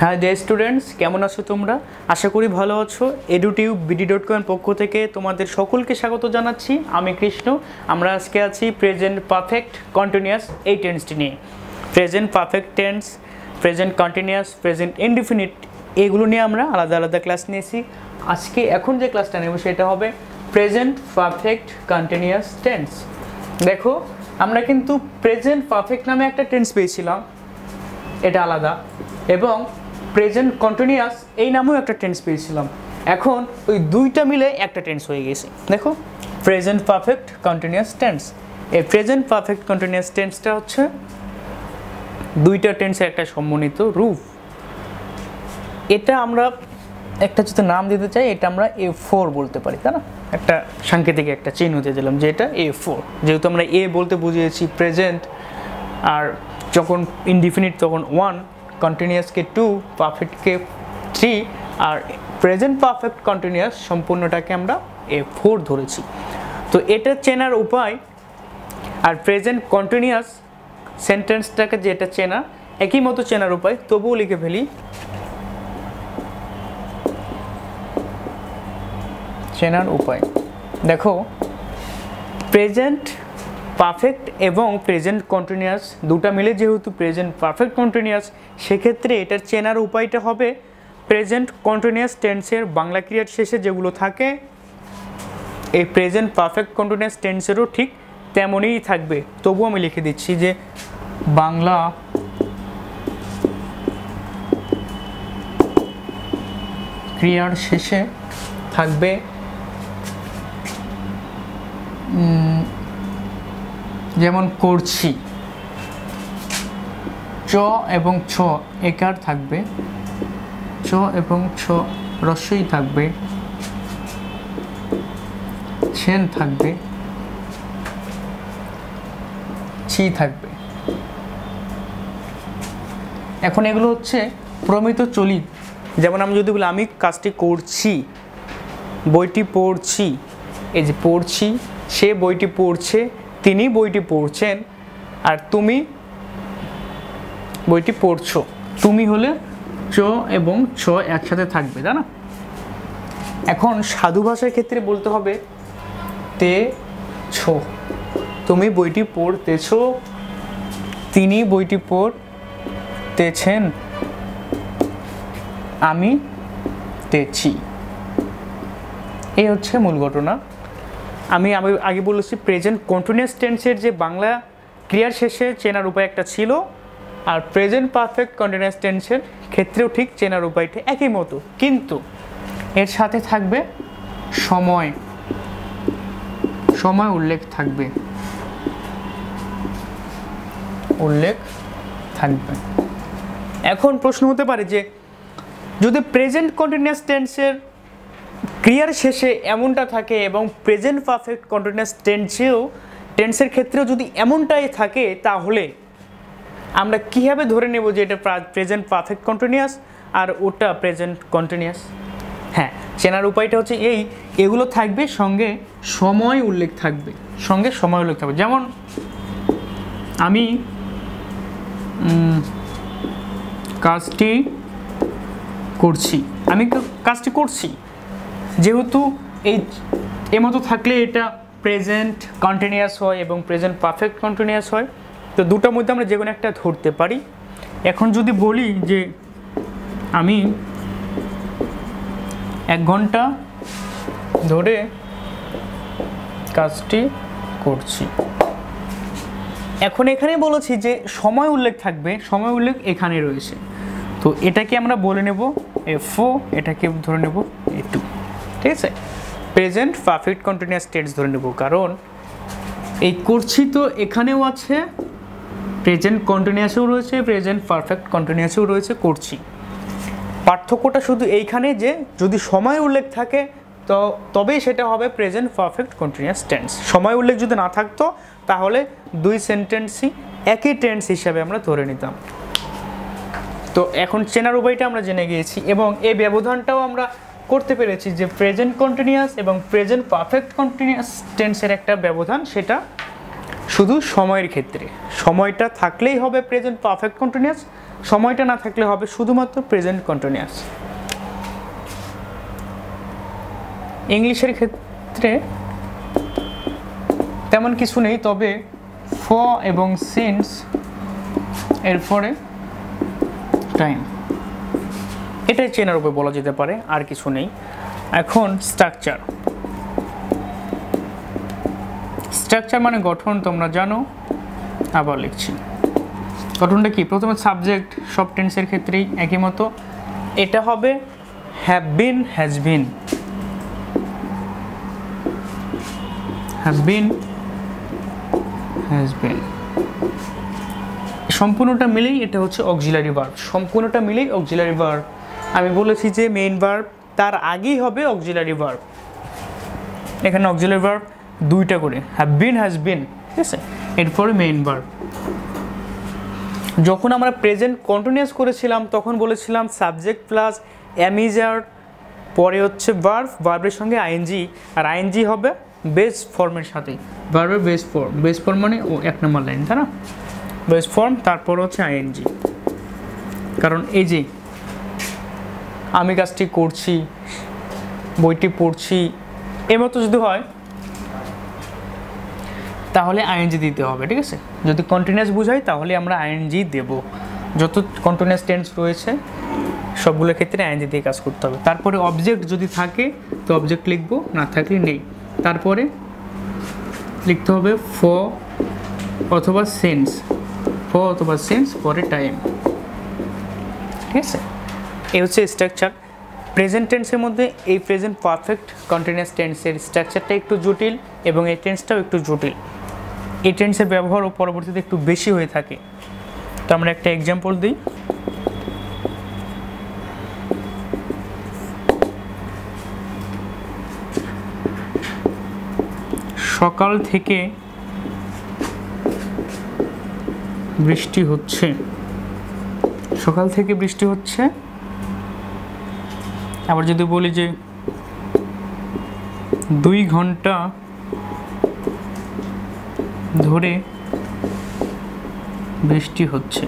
হ্যাঁ dear students, কেমন আছো তোমরা? আশা করি ভালো আছো। এডুটিউব বিডি.com এর পক্ষ থেকে তোমাদের সকলকে স্বাগত জানাচ্ছি। আমি কৃষ্ণ। আমরা আজকে আছি প্রেজেন্ট পারফেক্ট কন্টিনিউয়াস এই টেন্সটি নিয়ে। Present perfect tense, present continuous, present indefinite, এগুলো নিয়ে আমরা আলাদা আলাদা ক্লাস নিয়েছি। আজকে এখন যে ক্লাসটা নেব সেটা হবে প্রেজেন্ট পারফেক্ট কন্টিনিউয়াস টেন্স। দেখো, আমরা কিন্তু প্রেজেন্ট পারফেক্ট নামে একটা টেন্স পেয়েছিলাম, এটা আলাদা, এবং প্রেজেন্ট কন্টিনিউয়াস এই নামেও একটা টেন্স পেয়েছিলাম। এখন ওই দুইটা মিলে একটা টেন্স হয়ে গেছে। দেখো, প্রেজেন্ট পারফেক্ট কন্টিনিউয়াস টেন্স। এই প্রেজেন্ট পারফেক্ট কন্টিনিউয়াস টেন্সটা হচ্ছে দুইটা টেন্সের একটা সমন্বিত রূপ। এটা আমরা একটা যদি নাম দিতে চাই, এটা আমরা A4 বলতে পারি, তাই না? একটা সাংকেতিক একটা চিহ্ন দিয়ে দিলাম যে এটা A4, যেহেতু আমরা এ বলতে বুঝিয়েছি প্রেজেন্ট, আর যখন ইনডিফিনিট তখন 1, কন্টিনিউয়াসকে 2, পারফেক্টকে 3, আর প্রেজেন্ট পারফেক্ট কন্টিনিউয়াস সম্পূর্ণটাকে আমরা A4 ধরেছি। তো এটা চেনার উপায়, আর প্রেজেন্ট কন্টিনিউয়াস সেন্টেন্সটাকে যেটা চেনা, একই মতো চেনার উপায়, তবুও লিখে ফেলি। চেনার উপায় দেখো, প্রেজেন্ট পারফেক্ট এবং প্রেজেন্ট কন্টিনিউয়াস দুটো মিলে যেহেতু প্রেজেন্ট পারফেক্ট কন্টিনিউয়াস, সেক্ষেত্রে এটার চেনার উপায়টা হবে প্রেজেন্ট কন্টিনিউয়াস টেন্সের বাংলা ক্রিয়ার শেষে যেগুলো থাকে, এই প্রেজেন্ট পারফেক্ট কন্টিনিউয়াস টেন্সেরও ঠিক তেমনই থাকবে। তবু আমি লিখে দিচ্ছি যে বাংলা ক্রিয়ার শেষে থাকবে যেমন করছি, চ এবং ছ একার থাকবে, চ এবং ছ রস্বই থাকবে, ছেন থাকবে, ছি থাকবে। এখন এগুলো হচ্ছে প্রমিত চলিত। যেমন আমি যদি বলি আমি কাজটি করছি, বইটি পড়ছি, এই যে পড়ছি, সে বইটি পড়ছে, তিনি বইটি পড়ছেন, আর তুমি বইটি পড়ছো। তুমি হলে চ এবং ছ একসাথে থাকবে, তাই না? এখন সাধু ভাষার ক্ষেত্রে বলতে হবে তে ছো, তুমি বইটি পড়তেছো, তিনি বইটি পড়তেছেন, আমি তেছি। এই হচ্ছে মূল ঘটনা। আমি আগে বলেছি প্রেজেন্ট কন্টিনিউয়াস টেন্সের যে বাংলা ক্রিয়ার শেষে চেনার উপায় একটা ছিল, আর প্রেজেন্ট পারফেক্ট কন্টিনিউয়াস টেন্সের ক্ষেত্রেও ঠিক চেনার উপায়টা একই মতো, কিন্তু এর সাথে থাকবে সময়, সময় উল্লেখ থাকবে, উল্লেখ থাকবে। এখন প্রশ্ন হতে পারে যে যদি প্রেজেন্ট কন্টিনিউয়াস টেন্সের ক্রিয়ার শেষে এমনটা থাকে এবং প্রেজেন্ট পারফেক্ট কন্টিনিউয়াস টেন্সের ক্ষেত্রেও যদি এমনটাই থাকে, তাহলে আমরা কীভাবে ধরে নেব যে এটা প্রেজেন্ট পারফেক্ট কন্টিনিউয়াস আর ওটা প্রেজেন্ট কন্টিনিউয়াস? হ্যাঁ, চেনার উপায়টা হচ্ছে এগুলো থাকবে, সঙ্গে সময় উল্লেখ থাকবে, সঙ্গে সময় উল্লেখ থাকবে। যেমন আমি কাজটি করছি, আমি কাজটি করছি, যেহেতু এই মতো থাকলে এটা প্রেজেন্ট কন্টিনিউয়াস হয় এবং প্রেজেন্ট পারফেক্ট কন্টিনিউয়াস হয়। তো দুটোর মধ্যে আমরা যে কোনো একটা ধরতে পারি। এখন যদি বলি যে আমি 1 ঘন্টা ধরে কাজটি করছি, এখন এখানে বলেছি যে সময় উল্লেখ থাকবে, সময় উল্লেখ এখানে রয়েছে, তো এটাকে আমরা বলে নেব F4, এটাকে ধরে নেব A2, ঠিক আছে? প্রেজেন্ট পারফেক্ট কন্টিনিউয়াস টেন্স ধরে নেব, কারণ এই করছি তো এখানেও আছে, প্রেজেন্ট কন্টিনিউয়াসেও রয়েছে, প্রেজেন্ট পারফেক্ট কন্টিনিউয়াসেও রয়েছে করছি। পার্থক্যটা শুধু এইখানে যে যদি সময় উল্লেখ থাকে তো তবেই সেটা হবে প্রেজেন্ট পারফেক্ট কন্টিনিউয়াস টেন্স। সময় উল্লেখ যদি না থাকতো তাহলে দুই সেন্টেন্সই একই টেন্স হিসাবে আমরা ধরে নিতাম। তো এখন চেনার উপায়টা আমরা জেনে গিয়েছি, এবং এই ব্যবধানটাও আমরা করতে পেরেছি যে প্রেজেন্ট কন্টিনিউয়াস এবং প্রেজেন্ট পারফেক্ট কন্টিনিউয়াস টেন্সের একটা ব্যবধান, সেটা শুধু সময়ের ক্ষেত্রে। সময়টা থাকলেই হবে প্রেজেন্ট পারফেক্ট কন্টিনিউয়াস, সময়টা না থাকলে হবে শুধুমাত্র প্রেজেন্ট কন্টিনিউয়াস। ইংলিশের ক্ষেত্রে তেমন কিছু নেই, তবে ফর এবং সিন্স এরপরে টাইম, এটাই চেনার উপরে বলা যেতে পারে, আর কিছু নেই। এখন স্ট্রাকচার। স্ট্রাকচার মানে গঠন, তোমরা জানো, আবার লিখছি। গঠনটা কি? প্রথমে সাবজেক্ট, সব টেন্সের ক্ষেত্রেই একই মতো, এটা হবে have been, has been, have been, has been, সম্পূর্ণটা মিলেই এটা হচ্ছে অক্সিলারি ভার্ব, সম্পূর্ণটা মিলেই অক্সিলারি ভার্ব। আমি বলেছি যে মেইন ভার্ব তার আগেই হবে অক্সিলারি ভার্ব, এখানে অক্সিলারি ভার্ব দুইটা করে, হ্যাভ বিন, হ্যাজ বিন, ঠিক আছে, এরপরে মেইন ভার্ব। যখন আমরা প্রেজেন্ট কন্টিনিউয়াস করেছিলাম তখন বলেছিলাম সাবজেক্ট প্লাস অ্যামিজার, পরে হচ্ছে ভার্ব, ভার্বের সঙ্গে আইএনজি, আর আইএনজি হবে বেস ফর্মের সাথে, ভার্বের বেস ফর্ম, বেস ফর্ম মানে ও 1 নম্বর লাইন, তাই না, বেস ফর্ম, তারপর হচ্ছে আইএনজি। কারণ এই যে আমি কাজটি করছি, বইটি পড়ছি, এর মতো যদি হয় তাহলে আইএনজি দিতে হবে, ঠিক আছে। যদি কন্টিনিউয়াস বুঝাই তাহলে আমরা আইএনজি দেব, যত কন্টিনিউয়াস টেন্স রয়েছে সবগুলোর ক্ষেত্রে আইএনজি দিয়ে কাজ করতে হবে। তারপরে অবজেক্ট যদি থাকে তো অবজেক্ট লিখবো, না থাকলে নেই। তারপরে লিখতে হবে ফর অথবা সেন্স, ফর অথবা সেন্স, পরে টাইম, ঠিক আছে। এই হচ্ছে স্ট্রাকচার। প্রেজেন্ট টেন্সের মধ্যে এই প্রেজেন্ট পারফেক্ট কন্টিনিউয়াস টেন্সের স্ট্রাকচারটা একটু জটিল এবং এই টেন্সটাও একটু জটিল, এই টেন্সের ব্যবহারও পরবর্তীতে একটু বেশি হয়ে থাকে। তো আমরা একটা এক্সাম্পল দিই। সকাল থেকে বৃষ্টি হচ্ছে, সকাল থেকে বৃষ্টি হচ্ছে। আবার যদি বলি যে 2 ঘন্টা ধরে বৃষ্টি হচ্ছে,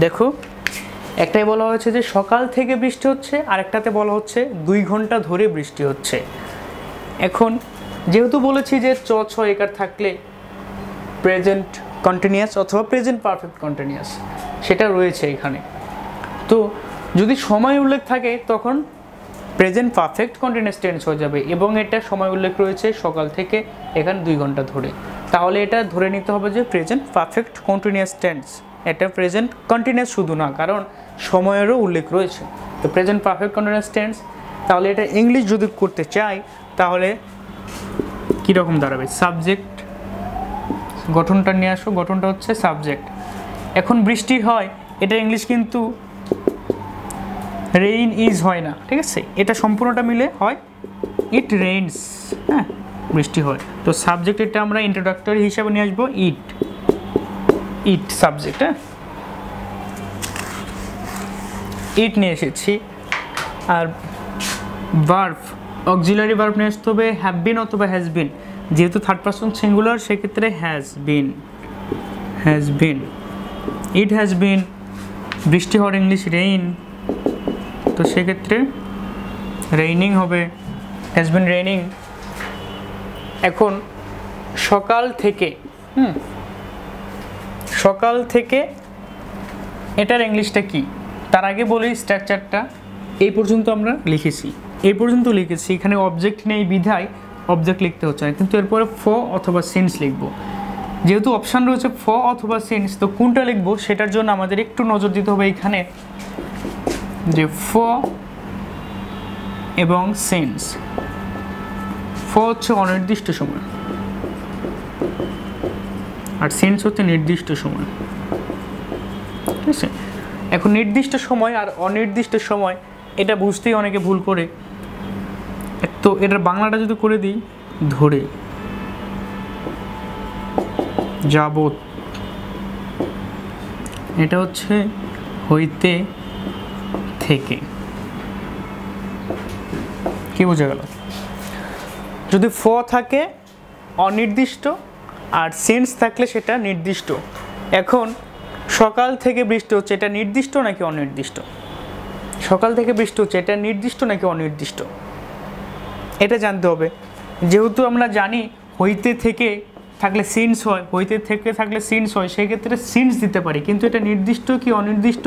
দেখো একটাই বলা হয়েছে যে সকাল থেকে বৃষ্টি হচ্ছে, আর একটাতে বলা হচ্ছে 2 ঘন্টা ধরে বৃষ্টি হচ্ছে। এখন যেহেতু বলেছি যে চ ছ একার থাকলে প্রেজেন্ট কন্টিনিউয়াস অথবা প্রেজেন্ট পারফেক্ট কন্টিনিউয়াস সেটা রয়েছে এখানে, তো যদি সময় উল্লেখ থাকে তখন প্রেজেন্ট পারফেক্ট কন্টিনিউয়াস টেন্স হয়ে যাবে, এবং এটা সময় উল্লেখ রয়েছে সকাল থেকে এখানে 2 ঘন্টা ধরে, তাহলে এটা ধরে নিতে হবে যে প্রেজেন্ট পারফেক্ট কন্টিনিউয়াস টেন্স। এটা প্রেজেন্ট কন্টিনিউয়াস শুধু না, কারণ সময়েরও উল্লেখ রয়েছে, তো প্রেজেন্ট পারফেক্ট কন্টিনিউয়াস টেন্স। তাহলে এটা ইংলিশ যদি করতে চাই তাহলে কীরকম দাঁড়াবে? সাবজেক্ট, গঠনটা নিয়ে আসো, গঠনটা হচ্ছে সাবজেক্ট। এখন বৃষ্টি হয়, এটা ইংলিশ কিন্তু রেইন ইজ হয় না, ঠিক আছে, এটা সম্পূর্ণটা মিলে হয় ইট রেইনস, হ্যাঁ বৃষ্টি হয়। তো সাবজেক্ট এটা আমরা ইন্ট্রোডাক্টরি হিসাবে নিয়ে আসবো ইট, ইট সাবজেক্ট, হ্যাঁ ইট নিয়ে এসেছি। আর ভার্ব, অক্সিলারি ভার্ব নিয়ে আসতে হবে হ্যাভ বিন অথবা হ্যাজ বিন, যেহেতু থার্ড পারসন সিঙ্গুলার সেক্ষেত্রে has been, has been, it has been, বৃষ্টি হওয়ার ইংলিশ রেইন, তো সেক্ষেত্রে রেইনিং হবে, হ্যাজ বিন রেইনিং। এখন সকাল থেকে, সকাল থেকে এটার ইংলিশটা কি? তার আগে বলি স্ট্রাকচারটা এই পর্যন্ত আমরা লিখেছি, এই পর্যন্ত লিখেছি, এখানে অবজেক্ট নেই বিধায় অবজেক্ট লিখতে হচ্ছে না, কিন্তু এরপরে ফর অথবা সিন্স লিখবো। যেহেতু অপশান রয়েছে ফর অথবা সিন্স, তো কোনটা লিখবো সেটার জন্য আমাদের একটু নজর দিতে হবে এখানে, যে ফর এবং সিন্স। ফর হচ্ছে অনির্দিষ্ট সময়, আর সিন্স হচ্ছে নির্দিষ্ট সময়, ঠিক আছে। এখন নির্দিষ্ট সময় আর অনির্দিষ্ট সময় এটা বুঝতেই অনেকে ভুল করে, তো এটার বাংলাটা যদি করে দিই ধরে, যাবত, এটা হচ্ছে হইতে থেকে, কি বোঝা গেল? যদি ফ থাকে অনির্দিষ্ট আর সেন্স থাকলে সেটা নির্দিষ্ট। এখন সকাল থেকে বৃষ্টি হচ্ছে, এটা নির্দিষ্ট নাকি অনির্দিষ্ট? সকাল থেকে বৃষ্টি হচ্ছে, এটা নির্দিষ্ট নাকি অনির্দিষ্ট? এটা জানতে হবে। যেহেতু আমরা জানি হইতে থেকে থাকলে সিন্স হয়, হইতে থেকে থাকলে সিন্স হয়, সেক্ষেত্রে সিন্স দিতে পারি, কিন্তু এটা নির্দিষ্ট কি অনির্দিষ্ট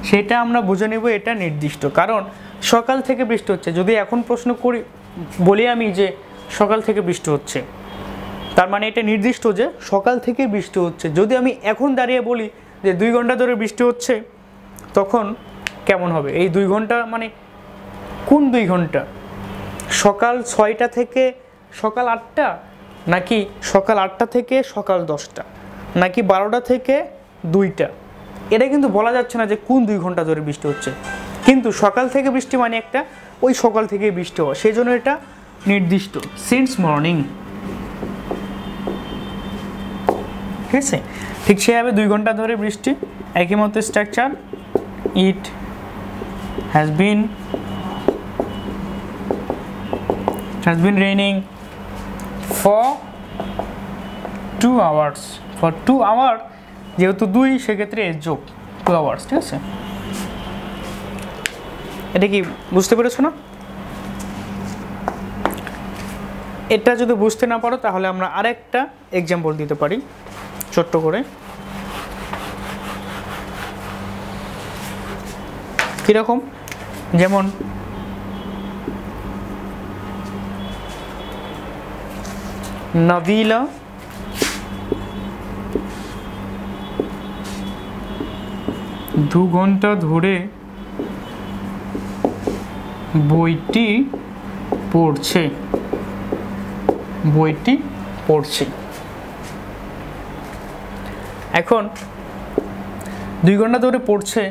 সেটা আমরা বুঝে নেব। এটা নির্দিষ্ট, কারণ সকাল থেকে বৃষ্টি হচ্ছে। যদি এখন প্রশ্ন করি, বলি আমি যে সকাল থেকে বৃষ্টি হচ্ছে, তার মানে এটা নির্দিষ্ট যে সকাল থেকে বৃষ্টি হচ্ছে। যদি আমি এখন দাঁড়িয়ে বলি যে 2 ঘন্টা ধরে বৃষ্টি হচ্ছে, তখন কেমন হবে? এই 2 ঘন্টা মানে কোন 2 ঘন্টা? সকাল 6টা থেকে সকাল 8টা, নাকি সকাল 8টা থেকে সকাল 10টা, নাকি 12টা থেকে 2টা? এটা কিন্তু বলা যাচ্ছে না যে কোন 2 ঘন্টা ধরে বৃষ্টি হচ্ছে। কিন্তু সকাল থেকে বৃষ্টি মানে একটা ওই সকাল থেকে বৃষ্টি হওয়া, সেই জন্য এটা নির্দিষ্ট, সিন্স মর্নিং। ঠিক আছে, ঠিক সেভাবে 2 ঘন্টা ধরে বৃষ্টি, একই মতো structure. It has been raining for 2 hours। For 2 hour, যেহেতু 2 সেক্ষেত্রে এর যোগ 2 hours। ঠিক আছে, এটা কি বুঝতে পেরেছো না? এটা যদি বুঝতে না পারো তাহলে আমরা আরেকটা এক্সাম্পল দিতে পারি ছোট্ট করে। কীরকম? যেমন নাবিলা দু ঘন্টা ধরে বইটি পড়ছে। এখন 2 ঘন্টা ধরে পড়ছে,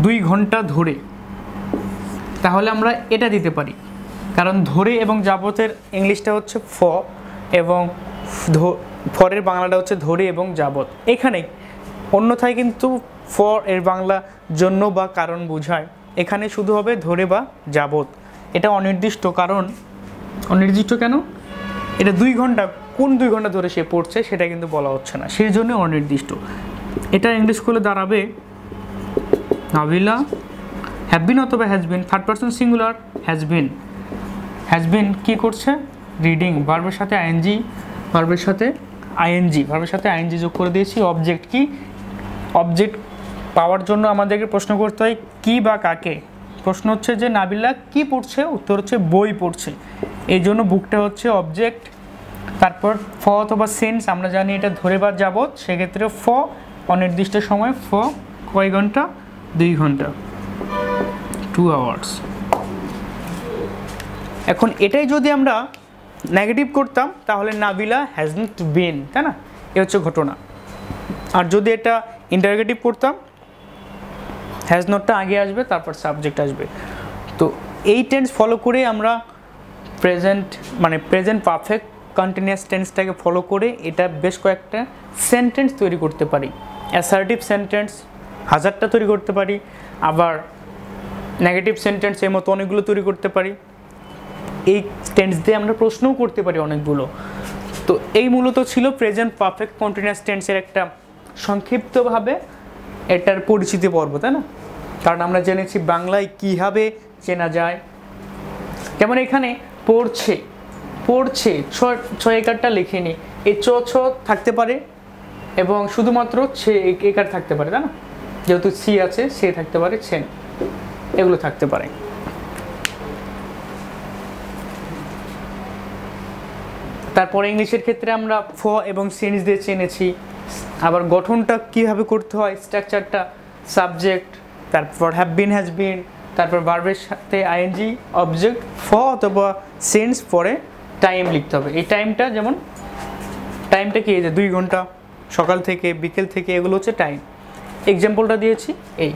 2 ঘন্টা ধরে, তাহলে আমরা এটা দিতে পারি, কারণ ধরে এবং যাবতের ইংলিশটা হচ্ছে ফ, এবং ফরের বাংলাটা হচ্ছে ধরে এবং যাবত। এখানে অন্যথায় কিন্তু ফর এর বাংলা জন্য বা কারণ বোঝায়, এখানে শুধু হবে ধরে বা যাবত। এটা অনির্দিষ্ট, কারণ অনির্দিষ্ট কেন? এটা 2 ঘন্টা, কোন 2 ঘন্টা ধরে সে পড়ছে সেটা কিন্তু বলা হচ্ছে না, সেই জন্য অনির্দিষ্ট। এটা ইংলিশ করলে দাঁড়াবে নাবিলা হ্যাভ বিন অথবা has been, third person singular has been কি করছে? রিডিং। ভার্বের সাথে আইএনজি, ভার্বের সাথে আইএনজি যোগ করে দিয়েছি। অবজেক্ট কি? অবজেক্ট পাওয়ার জন্য আমাদেরকে প্রশ্ন করতে হয় কি বা কাকে। প্রশ্ন হচ্ছে যে নাবিলা কি পড়ছে, উত্তর হচ্ছে বই পড়ছে, এই জন্য বুকটা হচ্ছে অবজেক্ট। তারপর ফ অথবা সেন্স, আমরা জানি এটা ধরে বা যাবত, সেক্ষেত্রে ফ অনির্দিষ্ট সময়, ফ কয় ঘন্টা? 2 ঘন্টা, 2 hours। এখন এটাই যদি আমরা নেগেটিভ করতাম তাহলে নাবিলা হ্যাজ নট বিন, তাই না? এ হচ্ছে ঘটনা। আর যদি এটা ইন্টারগেটিভ করতাম, হ্যাজ নটটা আগে আসবে, তারপর সাবজেক্ট আসবে। তো এই টেন্স ফলো করে আমরা প্রেজেন্ট পারফেক্ট কন্টিনিউয়াস টেন্সটাকে ফলো করে এটা বেশ কয়েকটা সেন্টেন্স তৈরি করতে পারি। অ্যাসার্টিভ সেন্টেন্স 1000টা তৈরি করতে পারি, আবার নেগেটিভ সেন্টেন্স এর মতো অনেকগুলো তৈরি করতে পারি। এই টেন্স দিয়ে আমরা প্রশ্নও করতে পারি অনেকগুলো। তো এই মূলত ছিল প্রেজেন্ট পারফেক্ট কন্টিনিউয়াস টেন্সের একটা সংক্ষিপ্তভাবে এটার পরিচিতি পর্ব, তাই না? কারণ আমরা জেনেছি বাংলায় কীভাবে চেনা যায়। যেমন এখানে পড়ছে, ছ একারটা লিখিনি, এই ছ থাকতে পারে এবং শুধুমাত্র ছে একার থাকতে পারে, তাই না? যেহেতু সি আছে, সে থাকতে পারে, ছেন, এগুলো থাকতে পারে। তারপরে ইংলিশের ক্ষেত্রে আমরা ফ এবং সেন্স দিয়ে চেনেছি। আবার গঠনটা কীভাবে করতে হয়, স্ট্রাকচারটা, সাবজেক্ট, তারপর হ্যাভ বিন, হ্যাজ বিন, তারপর ভার্বের সাথে আইএনজি, অবজেক্ট, ফ অথবা সেন্স, পরে টাইম লিখতে হবে। এই টাইমটা, যেমন টাইমটা কি, এই যে 2 ঘন্টা, সকাল থেকে বিকেল থেকে, এগুলো হচ্ছে টাইম। এক্সাম্পলটা দিয়েছি এই।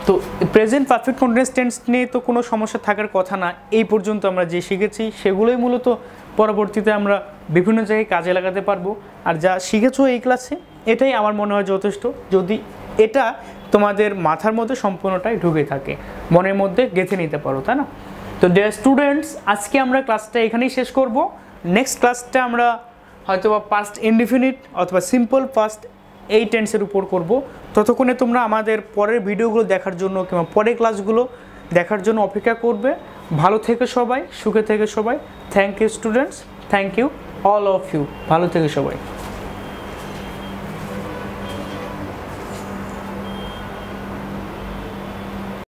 তো প্রেজেন্ট পারফেক্ট কন্টিনিউয়াস টেন্স নিয়ে তো কোনো সমস্যা থাকার কথা না। এই পর্যন্ত আমরা যে শিখেছি সেগুলোই মূলত পরবর্তীতে আমরা বিভিন্ন জায়গায় কাজে লাগাতে পারবো। আর যা শিখেছো এই ক্লাসে, এটাই আমার মনে হয় যথেষ্ট, যদি এটা তোমাদের মাথার মধ্যে সম্পূর্ণটাই ঢুকে থাকে, মনের মধ্যে গেঁথে নিতে পারো, তাই না? তো ডিয়ার স্টুডেন্টস, আজকে আমরা ক্লাসটা এখানেই শেষ করব। নেক্সট ক্লাসটা আমরা হয়তোবা পাস্ট ইনডিফিনিট অথবা সিম্পল পাস্ট এই টেন্সের উপর করব। ততক্ষণে তোমরা আমাদের পরের ভিডিওগুলো দেখার জন্য কিংবা পরের ক্লাসগুলো দেখার জন্য অপেক্ষা করবে। ভালো থেকে সবাই, সুখে থেকে সবাই। Thank you students, thank you all of you. ভালো থেকে সবাই।